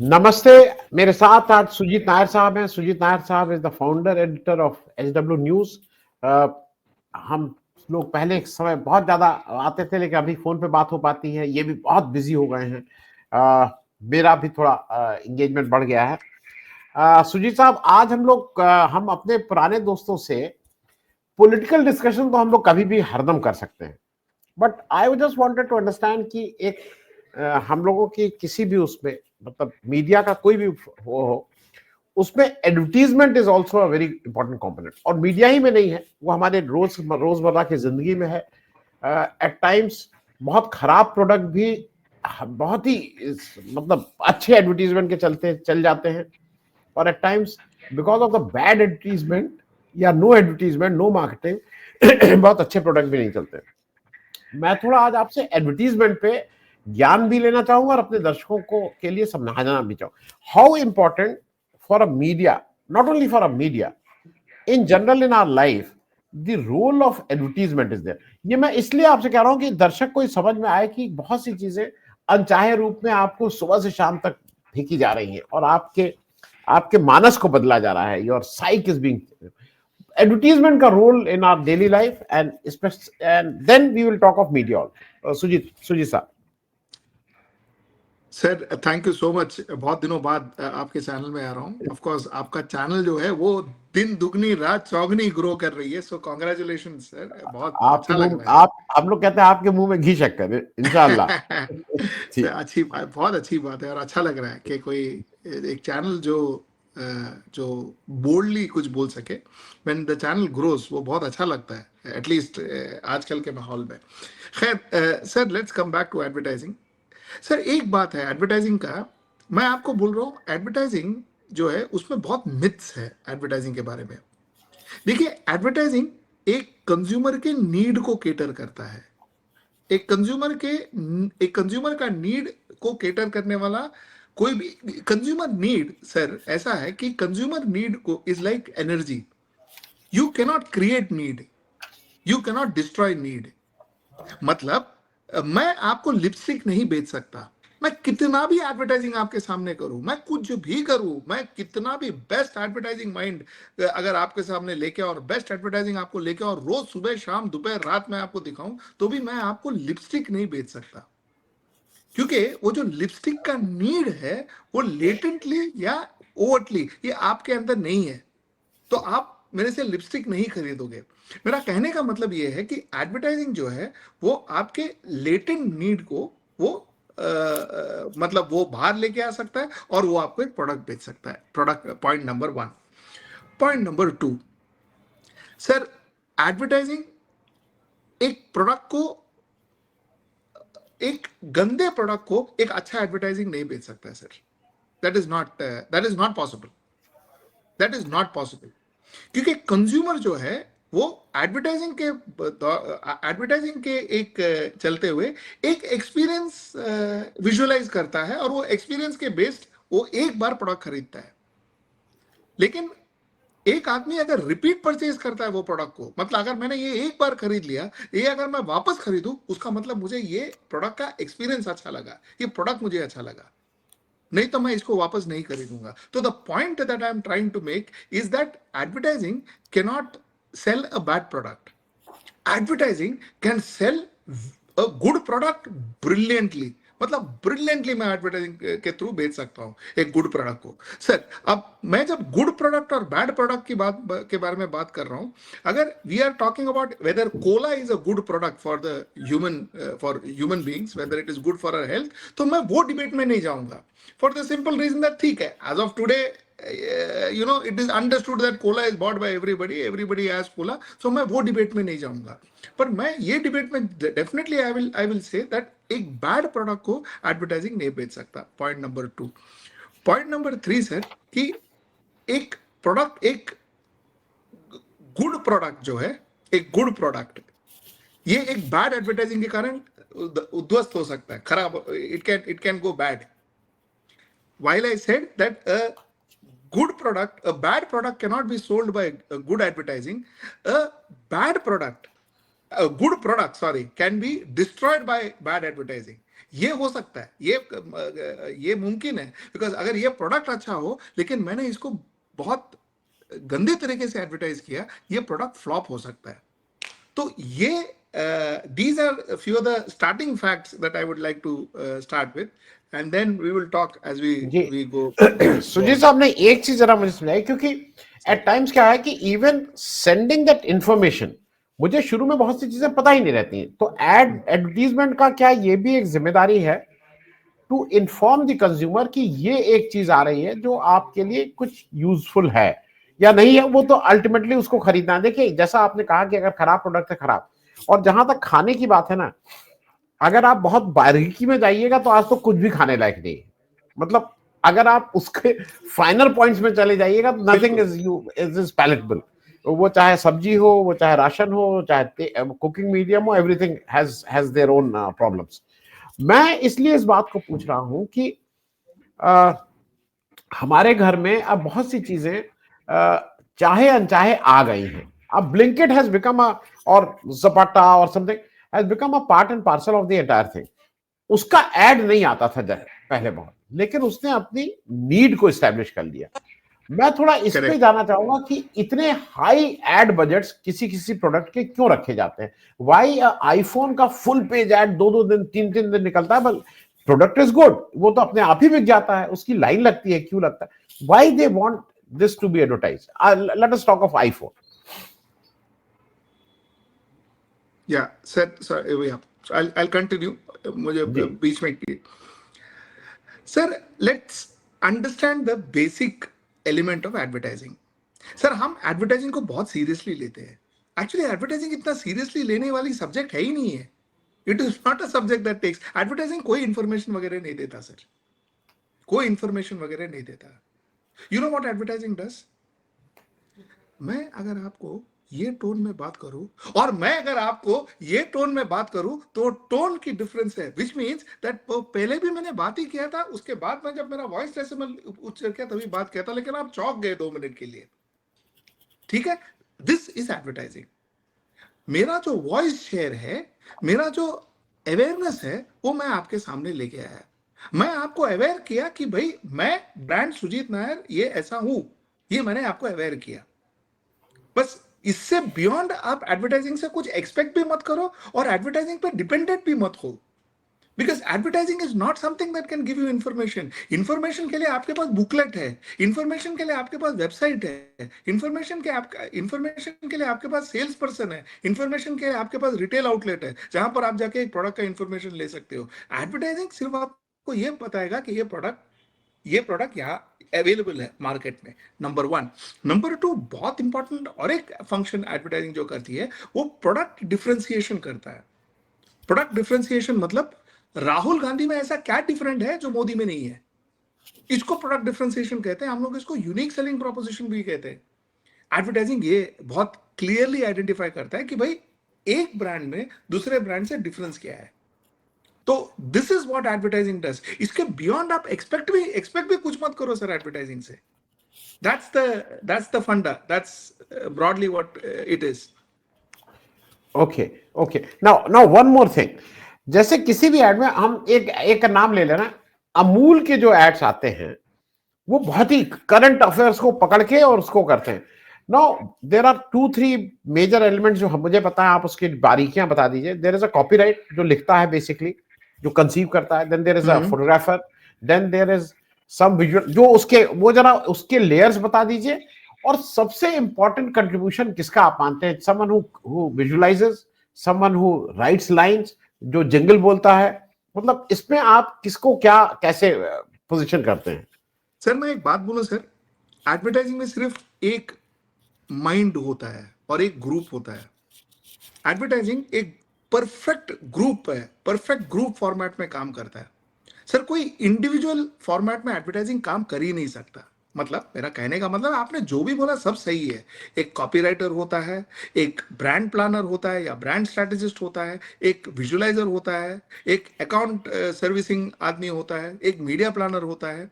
नमस्ते। मेरे साथ आज सुजीत नायर साहब हैं। सुजीत नायर साहब is the founder editor of HW news. हम लोग पहले एक समय बहुत ज्यादा आते थे, लेकिन अभी फोन पे बात हो पाती है। ये भी बहुत बिजी हो गए हैं। मेरा भी थोड़ा एंगेजमेंट बढ़ गया है। सुजीत साहब, आज हम अपने पुराने दोस्तों से पॉलिटिकल डिस्कशन तो हम लोग कभी भी हरदम कर सकते हैं, but I just wanted to understand कि एक हम लोगों की किसी भी उसमें, मतलब मीडिया का कोई भी हो, उसमें advertisement is also a very important component. और मीडिया ही में नहीं है, वो हमारे रोजमर्रा की जिंदगी में है। एट टाइम्स बहुत खराब प्रोडक्ट भी बहुत ही मतलब अच्छे एडवर्टीजमेंट के चलते चल जाते हैं, और at times because of the bad advertisement या नो एडवर्टीजमेंट, नो मार्केटिंग बहुत अच्छे प्रोडक्ट भी नहीं चलते। मैं थोड़ा आज आपसे एडवर्टीजमेंट पे ज्ञान भी लेना चाहूंगा और अपने दर्शकों को के लिए समझाना भी चाहूंगा। How important for a media, not only for a media, in general in our life, the role of advertisement is there. ये मैं इसलिए आपसे कह रहा हूं कि दर्शक को समझ में आए कि बहुत सी चीजें अनचाहे रूप में आपको सुबह से शाम तक फेंकी जा रही हैं और आपके आपके मानस को बदला जा रहा है। Your psyche is being advertisement का role in our daily life, and then we will talk of media also. Sujit sir. Sir thank you so much. बहुत दिनों बाद आपके चैनल में आ रहा हूँ। ऑफ कोर्स आपका चैनल जो है वो दिन दुगनी रात चौगनी ग्रो कर रही है, सो कॉन्ग्रेचुलेशन सर, बहुत आपके अच्छा लग मुंह रहा है। आप हम लोग कहते हैं आपके मुंह में घी शक्कर, इंशाल्लाह। सर अच्छी बहुत अच्छी बात है और अच्छा लग रहा है कि कोई एक चैनल जो बोल्डली कुछ बोल सके व्हेन द चैनल ग्रोस, वो बहुत अच्छा लगता है, एटलीस्ट आजकल के माहौल में। खैर sir, let's come back to advertising. Sir एक बात है एडवर्टाइजिंग का, मैं आपको बोल रहा हूँ एडवर्टाइजिंग जो है उसमें बहुत मिथ्स है एडवर्टाइजिंग के बारे में। देखिए, एडवर्टाइजिंग एक कंज्यूमर के नीड को केटर करता है। एक कंज्यूमर का नीड को केटर करने वाला कोई भी कंज्यूमर नीड, सर ऐसा है कि कंज्यूमर नीड को is like energy. You cannot create need, you cannot destroy need. मतलब मैं आपको लिपस्टिक नहीं बेच सकता। मैं कितना भी एडवर्टाइजिंग आपके सामने करूं, मैं कुछ भी करूं, मैं कितना भी बेस्ट एडवर्टाइजिंग माइंड अगर आपके सामने लेके और बेस्ट एडवर्टाइजिंग आपको लेके और रोज सुबह शाम दोपहर रात में आपको दिखाऊं, तो भी मैं आपको लिपस्टिक नहीं बेच सकता। क्योंकि वो जो लिपस्टिक का नीड है वो लेटेंटली या ओवरटली ये आपके अंदर नहीं है, तो आप मेरे से लिपस्टिक नहीं खरीदोगे। मेरा कहने का मतलब ये है कि एडवर्टाइजिंग जो है वो आपके लेटेंट नीड को वो मतलब वो बाहर लेके आ सकता है और वो आपको एक प्रोडक्ट बेच सकता है। Product, point number 1। Point number 2, sir advertising एक प्रोडक्ट को, एक गंदे प्रोडक्ट को एक अच्छा एडवर्टाइजिंग नहीं बेच सकता है sir. That is not possible, that is not possible. क्योंकि कंज्यूमर जो है वो एडवर्टाइजिंग के एक चलते हुए एक एक्सपीरियंस विजुअलाइज करता है और वो एक्सपीरियंस के बेस्ड वो एक बार प्रोडक्ट खरीदता है। लेकिन एक आदमी अगर रिपीट परचेज करता है वो प्रोडक्ट को, मतलब अगर मैंने ये एक बार खरीद लिया, ये अगर मैं वापस खरीदूं, उसका मतलब मुझे ये प्रोडक्ट का एक्सपीरियंस अच्छा लगा, ये प्रोडक्ट मुझे अच्छा लगा, नहीं तो मैं इसको वापस नहीं खरीदूंगा। तो the point that I am trying to make is that advertising can not sell a bad product. Advertising can sell a good product brilliantly. मतलब ब्रिलियंटली मैं एडवर्टाइजिंग के थ्रू बेच सकता हूं एक गुड प्रोडक्ट को। सर अब मैं जब गुड प्रोडक्ट और बैड प्रोडक्ट की बात के बारे में बात कर रहा हूं, अगर we are talking about whether cola is a good product for the human beings, whether it is good for our health, तो मैं वो डिबेट में नहीं जाऊंगा। For the simple reason that ठीक है, as of today it is understood that cola is bought by everybody has cola, so मैं वो डिबेट में नहीं जाऊंगा। पर मैं ये डिबेट में definitely I will say that एक बैड प्रोडक्ट को एडवर्टाइजिंग नहीं बेच सकता। Point number 2। Point number 3 sir, कि एक प्रोडक्ट, एक गुड प्रोडक्ट जो है, एक गुड प्रोडक्ट, ये एक बैड एडवर्टाइजिंग के कारण उद्ध्वस्त हो सकता है, खराब, it can go bad. While I said that a bad product cannot be sold by a good advertising, a bad product, a good product, sorry, can be destroyed by bad advertising. ये हो सकता है, ये मुमकिन है, because अगर ये product अच्छा हो लेकिन मैंने इसको बहुत गंदे तरीके से एडवर्टाइज किया, ये प्रोडक्ट फ्लॉप हो सकता है। तो ये these are a few of the starting facts that I would like to start with, and then we will talk as ji we go Sujit on. साहब ने एक चीज जरा मुझे समझाई, क्योंकि एट टाइम्स क्या है कि इवन सेंडिंग दैट इंफॉर्मेशन, मुझे शुरू में बहुत सी चीजें पता ही नहीं रहती, तो एडवर्टीजमेंट का क्या ये भी एक जिम्मेदारी है टू इन्फॉर्म द कंज्यूमर कि ये एक चीज आ रही है जो आपके लिए कुछ यूजफुल है या नहीं है, वो तो अल्टीमेटली उसको खरीदना है। देखिए जैसा आपने कहा कि अगर खराब प्रोडक्ट है खराब, और जहां तक खाने की बात है ना, अगर आप बहुत बारीकी में जाइएगा तो आज तो कुछ भी खाने लायक नहीं है। मतलब अगर आप उसके फाइनल पॉइंट्स में चले जाइएगा तो नथिंग इज पैलेटेबल, वो चाहे सब्जी हो, वो चाहे राशन हो, चाहे कुकिंग मीडियम हो, everything has their own problems. मैं इसलिए इस बात को पूछ रहा हूं कि हमारे घर में अब बहुत सी चीजें चाहे अनचाहे आ गई हैं। अब ब्लिंकिट हैज बिकम और ज़पाटा और something has become a part and parcel of the entire thing. उसका एड नहीं आता था पहले बहुत, लेकिन उसने अपनी नीड को एस्टेब्लिश कर लिया। मैं थोड़ा इस पे जाना चाहूंगा कि इतने हाई एड बजट्स किसी किसी प्रोडक्ट के क्यों रखे जाते हैं? वाई आईफोन का फुल पेज एड 2-2 दिन 3-3 दिन निकलता है, बस प्रोडक्ट इज गुड, वो तो अपने आप ही बिक जाता है, उसकी लाइन लगती है, क्यों लगता है? Why they want this to be advertise? Let us talk of iPhone. या सर, I'll continue. मुझे बीच में sir, let's understand the basic element of advertising. Sir, हम एडवर्टाइजिंग को बहुत सीरियसली लेते हैं। एक्चुअली एडवर्टाइजिंग इतना सीरियसली लेने वाली सब्जेक्ट है ही नहीं है। It is not a subject that takes. Advertising कोई इंफॉर्मेशन वगैरह नहीं देता सर, कोई इंफॉर्मेशन वगैरह नहीं देता। You know what advertising does? मैं अगर आपको ये टोन में बात करूं और मैं अगर आपको ये टोन में बात करूं तो टोन की डिफरेंस है, विच मीन्स दैट पहले भी मैंने बात ही किया था, उसके बाद में जब मेरा वॉइस डेसिमल उच्च किया तभी बात किया था, लेकिन आप चौंक गए 2 मिनट के लिए। ठीक है, दिस इज एडवर्टाइजिंग। मेरा जो वॉइस शेयर है, मेरा जो अवेयरनेस है, वो मैं आपके सामने लेके आया। मैं आपको अवेयर किया कि भाई मैं ब्रांड सुजीत नायर ये ऐसा हूं, ये मैंने आपको अवेयर किया। बस इससे बियॉन्ड आप एडवर्टाइजिंग से कुछ एक्सपेक्ट भी मत करो और एडवर्टाइजिंग पे डिपेंडेंट भी मत हो, because advertising is not something that can give you information. Information के लिए आपके पास बुकलेट है, इंफॉर्मेशन के लिए आपके पास वेबसाइट है, इंफॉर्मेशन के लिए आपके पास सेल्स पर्सन है, इंफॉर्मेशन के लिए आपके पास रिटेल आउटलेट है जहां पर आप जाके एक प्रोडक्ट का इंफॉर्मेशन ले सकते हो। एडवर्टाइजिंग सिर्फ आपको ये बताएगा कि ये प्रोडक्ट यहाँ अवेलेबल है मार्केट में, नंबर 1। नंबर 2, बहुत इंपॉर्टेंट और एक फंक्शन एडवर्टाइजिंग जो करती है, वो प्रोडक्ट डिफरेंशिएशन करता है। प्रोडक्ट डिफरेंशिएशन मतलब राहुल गांधी में ऐसा क्या डिफरेंट है जो मोदी में नहीं है, इसको प्रोडक्ट डिफरेंशिएशन कहते हैं। हम लोग इसको यूनिक सेलिंग प्रोपोजिशन भी कहते हैं। एडवर्टाइजिंग ये बहुत क्लियरली आइडेंटिफाई करता है कि भाई एक ब्रांड में दूसरे ब्रांड से डिफरेंस क्या है। तो this is what advertising does. इसके बियॉन्ड आप एक्सपेक्ट भी कुछ मत करो सर एडवर्टाइजिंग से। that's the funda, that's broadly what it is. Okay now one more thing, जैसे किसी भी एड में हम एक नाम ले लेना, अमूल के जो एड्स आते हैं वो बहुत ही करंट अफेयर्स को पकड़ के और उसको करते हैं। Now there are 2-3 major elements जो मुझे पता है, आप उसकी बारीकियां बता दीजिए। देयर इज अ कॉपीराइट जो लिखता है बेसिकली, जो कंसीव करता है, then there is a photographer, then there is some visual जो उसके, वो जरा उसके लेयर्स बता दीजिए। और सबसे इंपॉर्टेंट कंट्रीब्यूशन किसका आप मानते हैं? Someone who visualises, someone who writes lines, जो जिंगल बोलता है, मतलब इसमें आप किसको क्या कैसे पोजीशन करते हैं? सर मैं एक बात बोलूं सर, एडवर्टाइजिंग में सिर्फ एक माइंड होता है और एक ग्रुप होता है। एडवर्टाइजिंग एक परफेक्ट ग्रुप फॉर्मेट में काम करता है सर। कोई इंडिविजुअल फॉर्मेट में एडवर्टाइजिंग काम कर ही नहीं सकता। मतलब मेरा कहने का मतलब, आपने जो भी बोला सब सही है। एक कॉपीराइटर होता है, एक ब्रांड प्लानर होता है या ब्रांड स्ट्रेटेजिस्ट होता है, एक विजुअलाइजर होता है, एक अकाउंट सर्विसिंग आदमी होता है, एक मीडिया प्लानर होता है,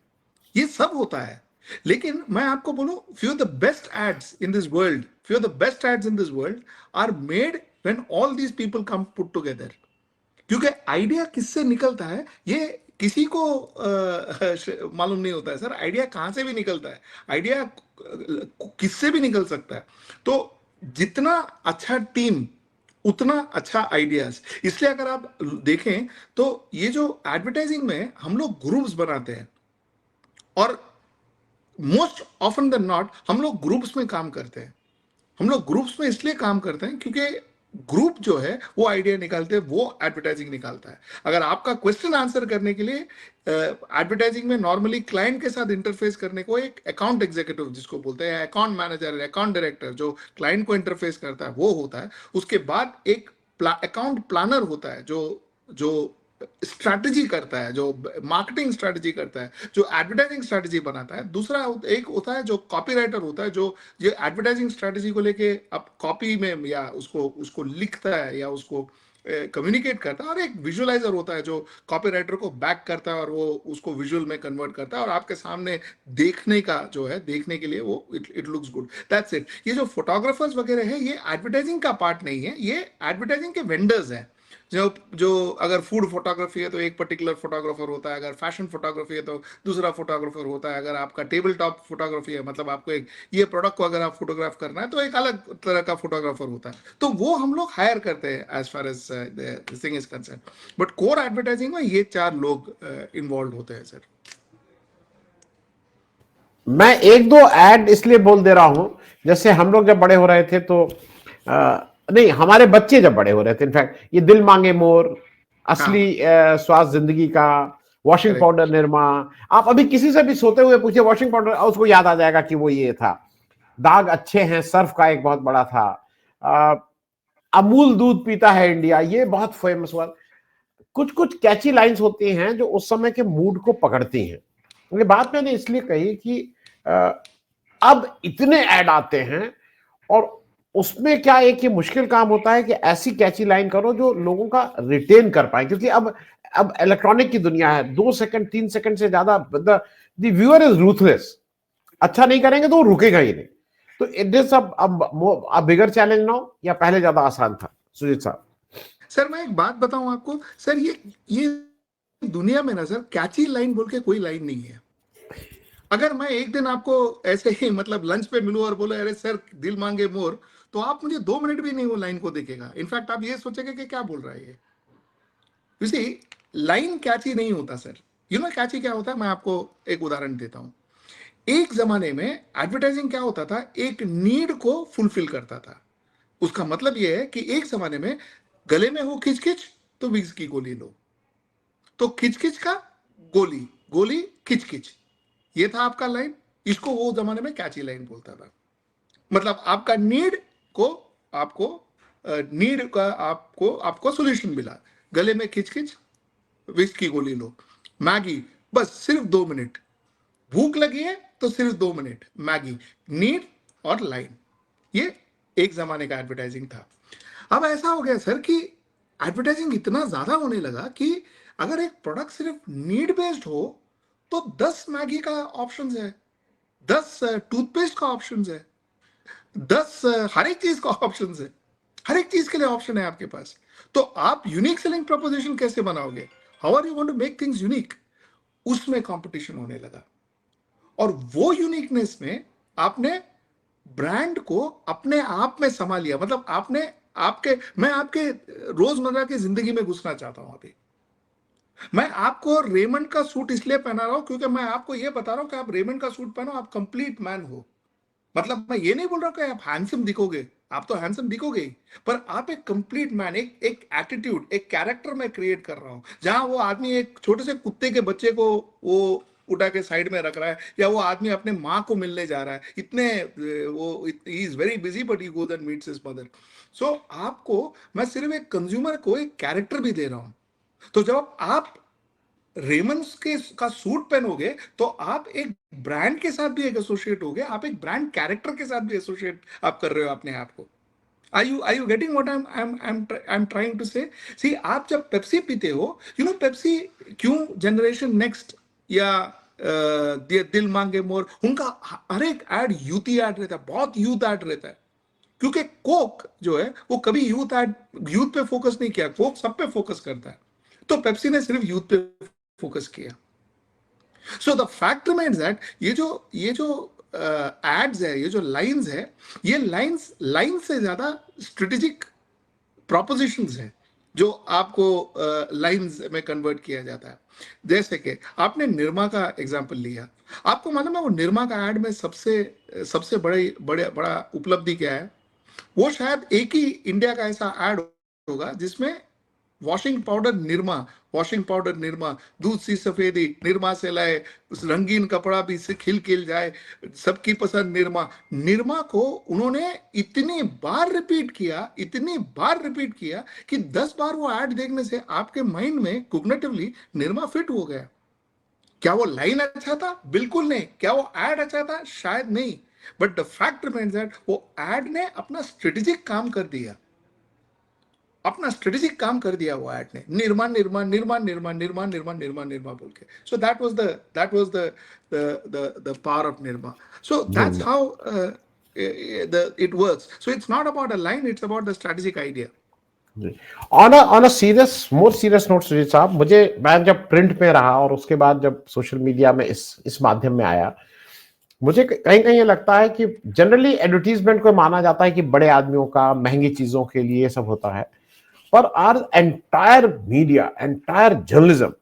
ये सब होता है। लेकिन मैं आपको बोलूं, few of the best ads in this world are made when all these people come put together. क्योंकि आइडिया किससे निकलता है ये किसी को मालूम नहीं होता है सर। आइडिया कहां से भी निकलता है, आइडिया किससे भी निकल सकता है। तो जितना अच्छा टीम उतना अच्छा आइडियाज। इसलिए अगर आप देखें तो ये जो एडवर्टाइजिंग में हम लोग ग्रुप्स बनाते हैं, और मोस्ट ऑफन देन नॉट हम लोग ग्रुप्स में काम करते हैं। हम लोग ग्रुप्स में इसलिए काम करते हैं क्योंकि ग्रुप जो है वो आइडिया निकालते हैं, वो एडवर्टाइजिंग निकालता है। अगर आपका क्वेश्चन आंसर करने के लिए एडवर्टाइजिंग में नॉर्मली क्लाइंट के साथ इंटरफेस करने को एक अकाउंट एग्जीक्यूटिव जिसको बोलते हैं, अकाउंट मैनेजर, अकाउंट डायरेक्टर जो क्लाइंट को इंटरफेस करता है वो होता है। उसके बाद एक अकाउंट प्लानर होता है जो जो स्ट्रैटेजी करता है, जो मार्केटिंग स्ट्रैटेजी करता है, जो एडवर्टाइजिंग स्ट्रैटेजी बनाता है। दूसरा एक होता है जो कॉपीराइटर होता है, जो ये एडवर्टाइजिंग स्ट्रैटेजी को लेके अब कॉपी में या उसको उसको लिखता है या उसको कम्युनिकेट करता है। और एक विजुअलाइजर होता है जो कॉपीराइटर को बैक करता है और वो उसको विजुअल में कन्वर्ट करता है और आपके सामने देखने का जो है, देखने के लिए वो it looks good, that's it. ये जो फोटोग्राफर्स वगैरह है ये एडवर्टाइजिंग का पार्ट नहीं है, ये एडवर्टाइजिंग के वेंडर्स हैं। जो जो अगर फूड फोटोग्राफी है तो एक पर्टिकुलर फोटोग्राफर होता है, अगर फैशन फोटोग्राफी है तो दूसरा फोटोग्राफर होता है, अगर आपका टेबल टॉप फोटोग्राफी है मतलब आपको एक ये प्रोडक्ट को अगर आप फोटोग्राफ करना है तो एक अलग तरह का फोटोग्राफर होता है। तो वो हम लोग हायर करते हैं as far as this thing is concern. But core advertising में ये 4 लोग इन्वॉल्व होते हैं सर। मैं एक दो ऐड इसलिए बोल दे रहा हूं, जैसे हम लोग जब बड़े हो रहे थे तो नहीं, हमारे बच्चे जब बड़े हो रहे थे, इनफैक्ट ये दिल मांगे मोर, असली स्वाद जिंदगी का, वॉशिंग पाउडर निरमा। आप अभी किसी से भी सोते हुए पूछे वॉशिंग पाउडर, उसको याद आ जाएगा कि वो ये था। दाग अच्छे हैं, सर्फ का एक बहुत बड़ा था। अमूल दूध पीता है इंडिया, ये बहुत फेमस हुआ। कुछ कुछ कैची लाइंस होती हैं जो उस समय के मूड को पकड़ती हैं। ये बात मैंने इसलिए कही कि अब इतने ऐड आते हैं और उसमें क्या एक ये मुश्किल काम होता है कि ऐसी कैची लाइन करो जो लोगों का रिटेन कर पाए, क्योंकि अब इलेक्ट्रॉनिक की दुनिया है। 2 सेकंड 3 सेकंड से ज्यादा द व्यूअर इज रूथलेस। अच्छा नहीं करेंगे तो वो रुकेगा ही नहीं। तो इट इज अब बिगर चैलेंज नाउ, या पहले ज्यादा आसान था सुजीत साहब? सर मैं एक बात बताऊं आपको सर, ये दुनिया में ना सर कैची लाइन बोल के कोई लाइन नहीं है। अगर मैं एक दिन आपको ऐसे ही मतलब लंच पे मिलूं और बोले अरे सर दिल मांगे मोर, तो आप मुझे 2 मिनट भी नहीं वो लाइन को देखेगा। इनफैक्ट आप ये सोचेंगे कि क्या बोल रहा है ये। यू सी, लाइन कैची नहीं होता सर। यू नो कैची क्या होता है, मैं आपको एक उदाहरण देता हूं। एक जमाने में एडवर्टाइजिंग क्या होता था, एक नीड को फुलफिल करता था। उसका मतलब यह है कि एक जमाने में गले में हो खिचखिच तो विक्स की गोली लो, तो खिचखिच का गोली, गोली खिचखिच, ये था आपका लाइन। इसको वो जमाने में कैची लाइन बोलता था। मतलब आपका नीड को आपको नीड का आपको सॉल्यूशन मिला, गले में खिचखिच विक्स की गोली लो, मैगी बस सिर्फ 2 मिनट, भूख लगी है तो सिर्फ 2 मिनट, मैगी, नीड और लाइन। ये एक जमाने का एडवर्टाइजिंग था। अब ऐसा हो गया सर कि एडवर्टाइजिंग इतना ज्यादा होने लगा कि अगर एक प्रोडक्ट सिर्फ नीड बेस्ड हो तो 10 मैगी का ऑप्शन है, 10 टूथपेस्ट का ऑप्शन है, 10 हर एक चीज का ऑप्शन है, हर एक चीज के लिए ऑप्शन है आपके पास। तो आप यूनिक सेलिंग प्रोपोजिशन कैसे बनाओगे? How are you going to make things unique? उसमें कंपटीशन होने लगा। और वो यूनिकनेस में आपने ब्रांड को अपने आप में समा लिया। मतलब मैं आपके रोजमर्रा की जिंदगी में घुसना चाहता हूं। अभी मैं आपको रेमंड का सूट इसलिए पहना रहा हूं क्योंकि मैं आपको यह बता रहा हूं कि आप रेमंड का सूट पहनो, आप कंप्लीट मैन हो। मतलब मैं ये नहीं बोल रहा हूं कि आप हैंडसम दिखोगे, आप तो हैंडसम दिखोगे ही, पर आप एक कंप्लीट मैन, एक एटीट्यूड, एक कैरेक्टर मैं क्रिएट कर रहा हूं। जहां वो आदमी एक छोटे से कुत्ते के बच्चे को वो उठा के साइड में रख रहा है, या वो आदमी अपने माँ को मिलने जा रहा है, इतने वो he is very busy but he goes and meets his mother. So आपको मैं सिर्फ एक कंज्यूमर को एक कैरेक्टर भी दे रहा हूं। तो जब आप रेमंड्स के का सूट पहनोगे तो आप एक ब्रांड के साथ भी एक एसोसिएट हो गए, आप एक ब्रांड कैरेक्टर के साथ भी एसोसिएट आप कर रहे हो अपने आप को। Are you getting what I'm trying to say? See, आप जब पेप्सी पीते हो, you know पेप्सी क्यों जनरेशन नेक्स्ट या दिल मांगे मोर, उनका हर एक एड यूथी एड रहता है, बहुत यूथ एड रहता है। क्योंकि कोक जो है वो कभी यूथ पे फोकस नहीं किया, कोक सब पे फोकस करता है, तो पेप्सी ने सिर्फ यूथ पे फोकस किया। So the fact remains that ये जो एड्स है, ये जो लाइंस है, ये लाइंस से ज्यादा स्ट्रेटेजिक प्रोपोजिशंस है जो आपको लाइंस में कन्वर्ट किया जाता है। जैसे कि आपने निरमा का एग्जांपल लिया, आपको मालूम है वो निरमा का एड में सबसे बड़ा उपलब्धि क्या है? वो शायद एक ही इंडिया का ऐसा एड होगा जिसमें वॉशिंग पाउडर निरमा, दूध सी सफेदी निरमा से लाए, उस रंगीन कपड़ा भी से खिल जाए, सबकी पसंद निरमा को उन्होंने इतनी बार रिपीट किया कि 10 बार वो ऐड देखने से आपके माइंड में कॉग्निटिवली निरमा फिट हो गया। क्या वो लाइन अच्छा था? बिल्कुल नहीं। क्या वो ऐड अच्छा था? शायद नहीं। But the fact remains that वो ऐड ने अपना स्ट्रेटेजिक काम कर दिया, वो ऐड ने, निर्मा बोल के। So that was the power of Nirma. So that's how it works. So it's not about a line, it's about the strategic idea. On a more serious note Sujeet sahab, मैं जब प्रिंट में रहा और उसके बाद जब सोशल मीडिया में इस माध्यम में आया, मुझे कहीं कहीं ये लगता है कि जनरली एडवर्टीजमेंट को माना जाता है कि बड़े आदमियों का, महंगी चीजों के लिए सब होता है, पर our entire media, entire journalism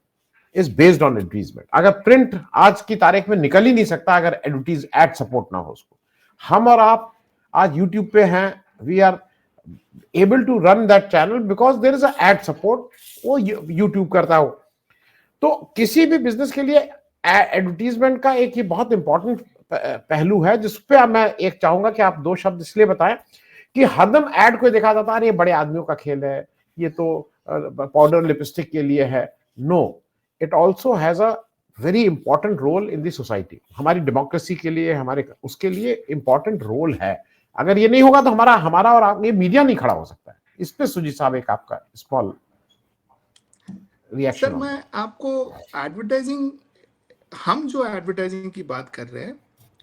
is based on advertisement. अगर प्रिंट आज की तारीख में निकल ही नहीं सकता अगर एड सपोर्ट ना हो उसको। हम और आप आज यूट्यूब पे हैं, we are able to run that channel because there is a ad support, वो YouTube करता हो। तो किसी भी बिजनेस के लिए एडवर्टीजमेंट का एक ये बहुत इंपॉर्टेंट पहलू है, जिस पे मैं एक चाहूंगा कि आप 2 शब्द इसलिए बताएं कि हरदम ऐड को देखा जाता है ये बड़े आदमियों का खेल है, ये तो पाउडर लिपस्टिक के लिए है। No, it also has a very important role in the society. हमारी डेमोक्रेसी के लिए, हमारे उसके लिए इंपॉर्टेंट रोल है। अगर ये नहीं होगा तो हमारा और ये मीडिया नहीं खड़ा हो सकता है। इस पे सुजीत साहब एक आपका स्मॉल रिएक्शन। सर, मैं आपको एडवर्टाइजिंग, हम जो एडवर्टाइजिंग की बात कर रहे हैं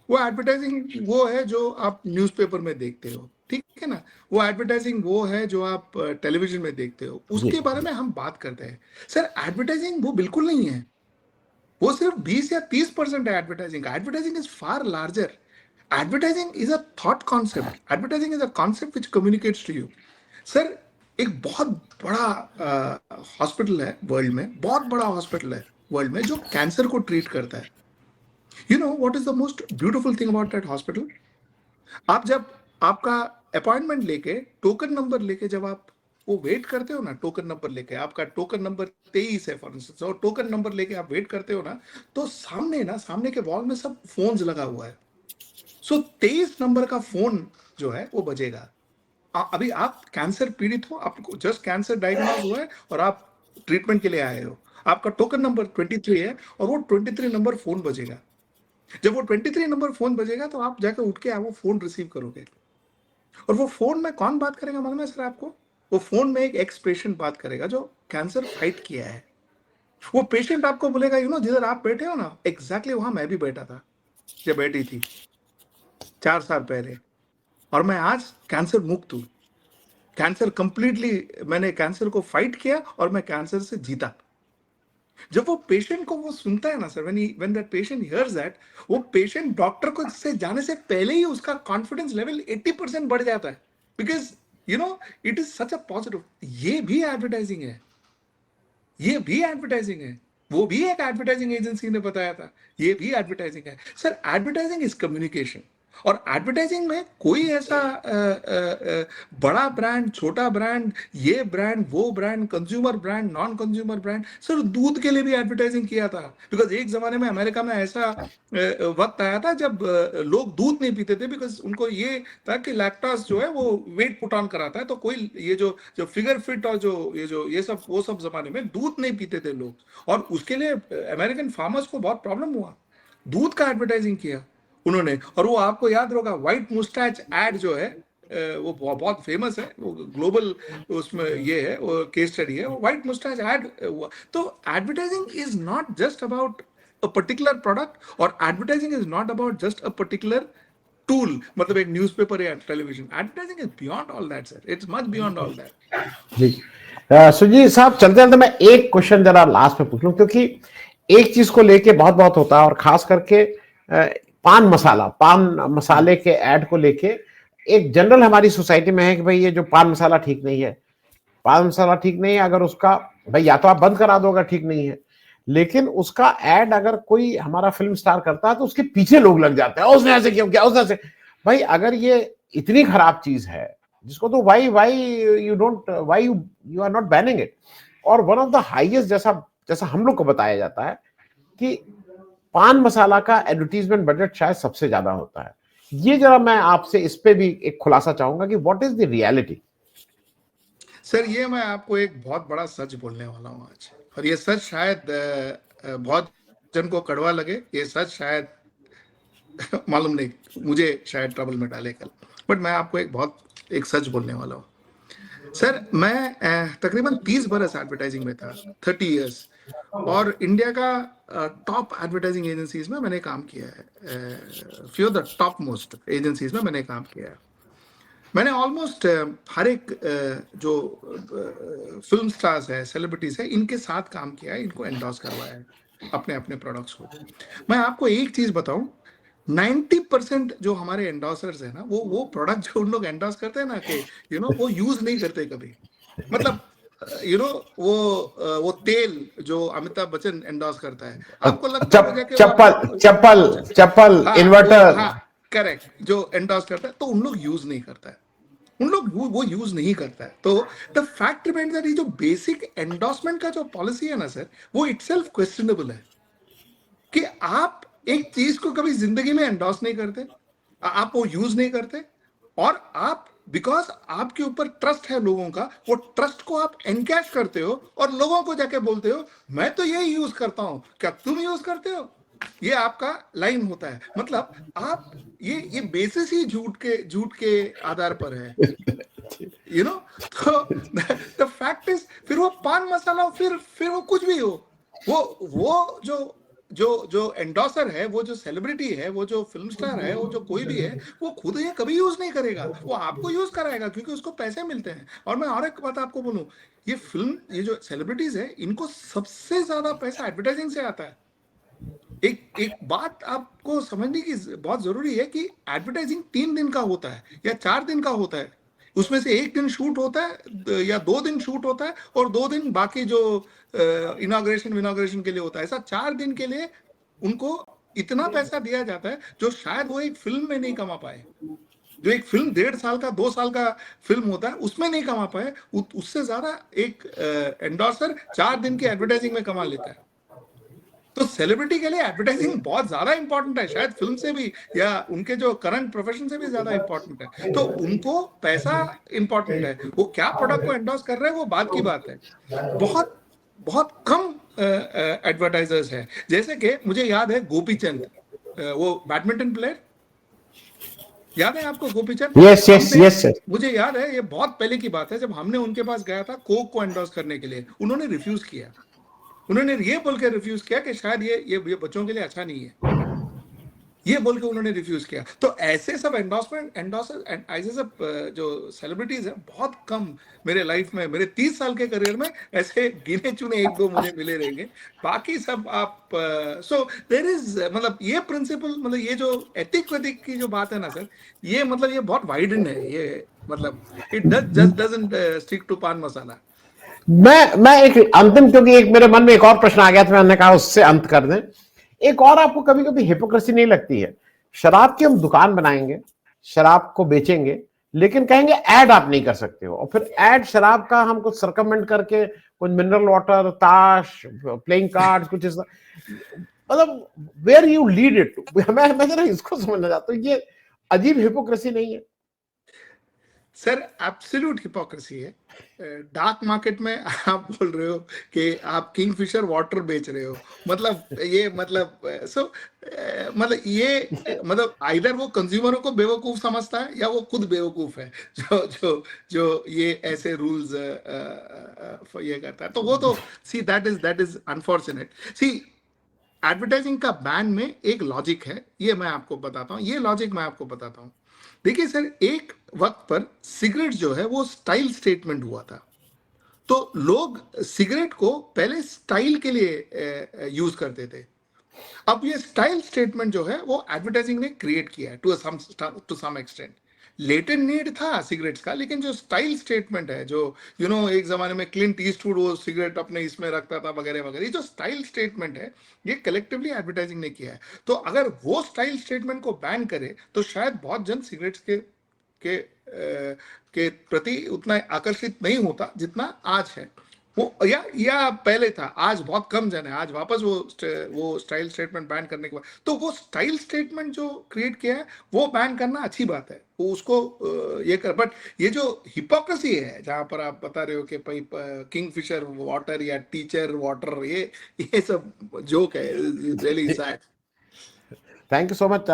वो एडवर्टाइजिंग वो है जो आप न्यूज़पेपर में देखते हो, ठीक है ना? वो एडवर्टाइजिंग वो है जो आप टेलीविजन में देखते हो, उसके बारे में हम बात करते हैं। सर, एडवर्टाइजिंग वो बिल्कुल नहीं है, वो सिर्फ 20 या 30% है advertising. Advertising is far larger. Advertising is a thought concept, advertising is a concept which communicates to you. Sir, एक बहुत बड़ा हॉस्पिटल है वर्ल्ड में, जो कैंसर को ट्रीट करता है। You know what is the most beautiful thing about that hospital? आप जब आपका अपॉइंटमेंट लेके, टोकन नंबर लेके, जब आप वो वेट करते हो ना, टोकन नंबर लेके, आपका टोकन नंबर 23 है फॉर इंस्टेंस, और टोकन नंबर लेके आप वेट करते हो ना, तो सामने के वॉल में सब फोन्स लगा हुआ है। सो 23 नंबर का फोन जो है वो बजेगा। अभी आप कैंसर पीड़ित हो, आपको जस्ट कैंसर डायग्नोज हुआ है और आप ट्रीटमेंट के लिए आए हो, आपका टोकन नंबर 23 है और वो 23 नंबर फोन बजेगा। जब वो 23 नंबर फोन बजेगा तो आप जाकर उठ के वो फोन रिसीव करोगे, और वो फोन में कौन बात करेगा मालूम है सर आपको? वो फोन में एक एक्स पेशेंट बात करेगा जो कैंसर फाइट किया है। वो पेशेंट आपको बोलेगा, यू नो, जिधर आप बैठे हो ना, एग्जैक्टली वहां मैं भी बैठा था, जब बैठी थी 4 साल पहले, और मैं आज कैंसर मुक्त हूं। कैंसर कंप्लीटली, मैंने कैंसर को फाइट किया और मैं कैंसर से जीता। जब वो पेशेंट को वो सुनता है ना sir, when that patient hears that, वो पेशेंट डॉक्टर को से जाने से पहले ही उसका कॉन्फिडेंस लेवल 80% बढ़ जाता है, because you know it is such a positive. ये भी एडवर्टाइजिंग है, वो भी एक एडवर्टाइजिंग एजेंसी ने बताया था, ये भी एडवर्टाइजिंग है। सर, एडवर्टाइजिंग इज कम्युनिकेशन, और एडवर्टाइजिंग में कोई ऐसा बड़ा ब्रांड, छोटा ब्रांड, ये ब्रांड, वो brand, consumer brand, non consumer brand. Sir, दूध के लिए भी एडवर्टाइजिंग किया था, बिकॉज एक जमाने में अमेरिका में ऐसा वक्त आया था जब लोग दूध नहीं पीते थे, बिकॉज उनको ये था कि लैक्टोज जो है वो वेट पुट ऑन कराता है, तो कोई ये जो फिगर फिट और ये सब वो सब जमाने में दूध नहीं पीते थे लोग, और उसके लिए अमेरिकन फार्मर्स को बहुत प्रॉब्लम हुआ। दूध का एडवर्टाइजिंग किया उन्होंने, और वो आपको याद होगा व्हाइट मुस्टैच एड जो है वो बहुत फेमस है, वो ग्लोबल उसमें ये है, वो केस स्टडी है, वो व्हाइट मुस्टैच एड हुआ। तो advertising is not just about a particular product, or advertising is not about just a particular tool, मतलब एक न्यूज़पेपर या television. Advertising is beyond all that sir, it's much beyond all that. जी सुजीत साहब, चलते चलते मैं एक क्वेश्चन जरा लास्ट में पूछ लूं, क्योंकि एक चीज को लेके बहुत बहुत होता है, और खास करके पान मसाले के ऐड को लेके एक जनरल हमारी सोसाइटी में है कि भाई ये जो पान मसाला ठीक नहीं है, पान मसाला ठीक नहीं है। अगर उसका भाई या तो आप बंद करा दो अगर ठीक नहीं है, लेकिन उसका ऐड अगर कोई हमारा फिल्म स्टार करता है तो उसके पीछे लोग लग जाते हैं, उसने ऐसे क्यों किया, उसने ऐसे। भाई अगर ये इतनी खराब चीज है जिसको तो why why you don't why you are not banning it. और वन ऑफ द हाईएस्ट, जैसा जैसा हम लोग को बताया जाता है कि पान मसाला का एडवर्टीजमेंट बजट शायद सबसे ज्यादा होता है। ये जरा मैं आपसे इस पे भी एक खुलासा चाहूंगा कि what is the reality. Sir ये मैं आपको एक बहुत बड़ा सच बोलने वाला हूँ आज, और ये सच शायद बहुत जन को कड़वा लगे, ये सच शायद मालूम नहीं, मुझे शायद ट्रबल में डाले कल, बट मैं आपको एक सच बोलने वाला हूँ। सर मैं तकरीबन 30 बरस एडवर्टाइजिंग में था, 30 इयर्स, और इंडिया का टॉप एडवर्टाइजिंग एजेंसीज में मैंने काम किया है, few the top most agencies में मैंने काम किया है। मैंने ऑलमोस्ट हर एक जो फिल्म स्टार्स है, सेलिब्रिटीज है, इनके साथ काम किया है, इनको एंडोर्स करवाया है अपने अपने प्रोडक्ट्स को। मैं आपको एक चीज बताऊं, 90% जो हमारे एंडोर्सर्स है ना, वो प्रोडक्ट जो उन लोग एंडोर्स करते हैं ना, कि वो यूज नहीं करते कभी। मतलब वो तेल जो अमिताभ बच्चन एंडोर्स करता है, आपको लगता है वो जाके चप्पल चप्पल चप्पल हाँ इन्वर्टर। हाँ करेक्ट, जो एंडोर्स करता है तो उन लोग यूज नहीं करता है, उन लोग वो यूज नहीं करता है। तो द फैक्ट रिमेन्स दैट ये जो बेसिक एंडोर्समेंट का जो पॉलिसी है ना सर, वो इटसेल्फ क्वेश्चनेबल है, कि आप एक चीज को कभी जिंदगी में एंडोर्स नहीं करते, आप वो यूज नहीं करते, और आप बिकॉज आपके ऊपर ट्रस्ट है लोगों का, वो ट्रस्ट को आप एनकैश करते हो और लोगों को जाके बोलते हो मैं तो यही यूज करता हूं, क्या तुम यूज करते हो? ये आपका लाइन होता है। मतलब आप ये बेसिस ही झूठ के आधार पर है, यू नो। तो द फैक्ट इज, फिर वो पान मसाला हो, फिर वो कुछ भी हो, वो जो एंडोसर है, वो जो सेलिब्रिटी है, वो जो फिल्म स्टार है, वो जो कोई भी है, वो खुद ये कभी यूज नहीं करेगा, वो आपको यूज कराएगा क्योंकि उसको पैसे मिलते हैं। और मैं और एक बात आपको बोलूं, ये जो सेलिब्रिटीज है, इनको सबसे ज्यादा पैसा एडवर्टाइजिंग से आता है। एक बात आपको समझने की बहुत जरूरी है कि एडवर्टाइजिंग 3 दिन का होता है या 4 दिन का होता है, उसमें से 1 दिन शूट होता है या 2 दिन शूट होता है, और 2 दिन बाकी जो इनॉग्रेशन के लिए होता है। ऐसा 4 दिन के लिए उनको इतना पैसा दिया जाता है जो शायद वो एक फिल्म में नहीं कमा पाए। जो एक फिल्म 1.5 साल का 2 साल का फिल्म होता है उसमें नहीं कमा पाए, उससे ज्यादा एक एंडोर्सर 4 दिन की एडवर्टाइजिंग में कमा लेता है। तो सेलिब्रिटी के लिए एडवर्टाइजिंग बहुत ज्यादा इंपॉर्टेंट है, शायद फिल्म से भी या उनके जो करंट प्रोफेशन से भी ज्यादा इंपॉर्टेंट है। तो उनको पैसा इंपॉर्टेंट है, वो क्या प्रोडक्ट को एंडोर्स कर रहे हैं वो बात की बात है। बहुत बहुत कम एडवर्टाइजर्स है, जैसे कि मुझे याद है गोपीचंद, वो बैडमिंटन प्लेयर, याद है आपको Gopichand? Yes yes yes sir. मुझे याद है, ये बहुत पहले की बात है, जब हमने उनके पास गया था कोक को एंडोर्स करने के लिए, उन्होंने रिफ्यूज किया। उन्होंने ये बोल के रिफ्यूज किया कि शायद ये बच्चों के लिए अच्छा नहीं है, ये बोल के उन्होंने रिफ्यूज किया। तो ऐसे सब एंडोर्सर ऐसे सब जो सेलिब्रिटीज है बहुत कम मेरे लाइफ में, मेरे 30 साल के करियर में ऐसे गिने चुने 1-2 मुझे मिले रहेंगे, बाकी सब आप सो देयर इज, मतलब ये प्रिंसिपल, मतलब ये जो एथिक वेथिक की जो बात है ना सर, ये मतलब ये बहुत वाइडन है, ये मतलब it just doesn't stick to pan masala. मैं एक अंतिम, क्योंकि एक मेरे मन में एक और प्रश्न आ गया था, मैंने कहा उससे अंत कर दें। एक और, आपको कभी कभी हिपोक्रेसी नहीं लगती है? शराब की हम दुकान बनाएंगे, शराब को बेचेंगे, लेकिन कहेंगे ऐड आप नहीं कर सकते हो, और फिर ऐड शराब का हम कुछ सर्कमेंट करके कुछ मिनरल वाटर, ताश, प्लेइंग कार्ड्स, कुछ इस, मतलब where you lead it to. मैं जरा इसको समझना चाहता हूँ, ये अजीब हिपोक्रेसी नहीं है? सर एब्सोल्यूट हिपोक्रेसी है। डार्क मार्केट में आप बोल रहे हो कि आप किंगफिशर वाटर बेच रहे हो, मतलब ये मतलब मतलब ये मतलब आइदर वो कंज्यूमरों को बेवकूफ समझता है या वो खुद बेवकूफ है जो ये ऐसे रूल्स ये करता है। तो वो तो see that is unfortunate. See advertising का बैन में एक लॉजिक है, ये मैं आपको बताता हूँ, ये लॉजिक मैं आपको बताता हूँ। देखिए सर, एक वक्त पर सिगरेट जो है वो स्टाइल स्टेटमेंट हुआ था, तो लोग सिगरेट को पहले स्टाइल के लिए यूज करते थे। अब ये स्टाइल स्टेटमेंट जो है वो एडवर्टाइजिंग ने क्रिएट किया है to some extent. Latent need था सिगरेट्स का, लेकिन जो स्टाइल स्टेटमेंट है, जो एक जमाने में क्लिंट ईस्टवुड वो सिगरेट अपने इसमें रखता था वगैरह वगैरह, ये जो स्टाइल स्टेटमेंट है ये कलेक्टिवली एडवर्टाइजिंग ने किया है। तो अगर वो स्टाइल स्टेटमेंट को बैन करे तो शायद बहुत जन सिगरेट्स के के प्रति उतना आकर्षित नहीं होता जितना आज है। वो या पहले था, आज बहुत कम जन है, आज वापस वो स्टाइल स्टेटमेंट बैन करने के बाद, तो वो स्टाइल स्टेटमेंट जो क्रिएट किया है वो बैन करना अच्छी बात है, वो उसको ये कर। बट ये जो हिपोक्रेसी है जहां पर आप बता रहे हो कि भाई किंगफिशर वाटर या टीचर वाटर, ये सब जोक है, really sad. Thank you so much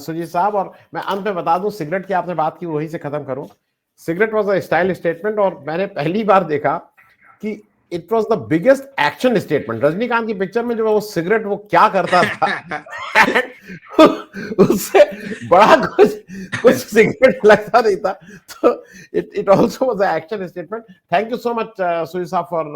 Sujit sahab. और मैं अंत में बता दूं, सिगरेट की आपने बात की, वहीं से खत्म करूं। Cigarette was a style statement, और मैंने पहली बार देखा कि it was the biggest action statement. Rajinikanth की पिक्चर में जो वो सिगरेट वो क्या करता था उससे बड़ा कुछ सिगरेट लगता नहीं था। तो it also was a action statement. Thank you so much Sujit साहब for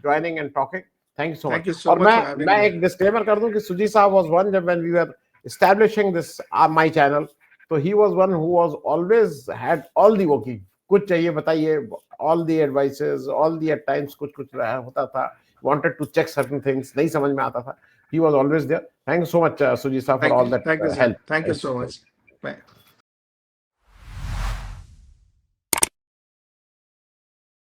joining and talking. Thank you so Thank much. you so और much for having मैं me. एक डिस्क्लेमर कर दूं कि सुजीत साहब वाज वन, जब when we were establishing this my channel, तो he was one who was always had all the working, कुछ चाहिए बताइए, all the advices, all the eight times कुछ होता था, wanted to check certain things, नहीं समझ में आता था, he was always there. Thank you so much Sujit साहब for all that Thank you, sir. Help. Thank you so much. Bye.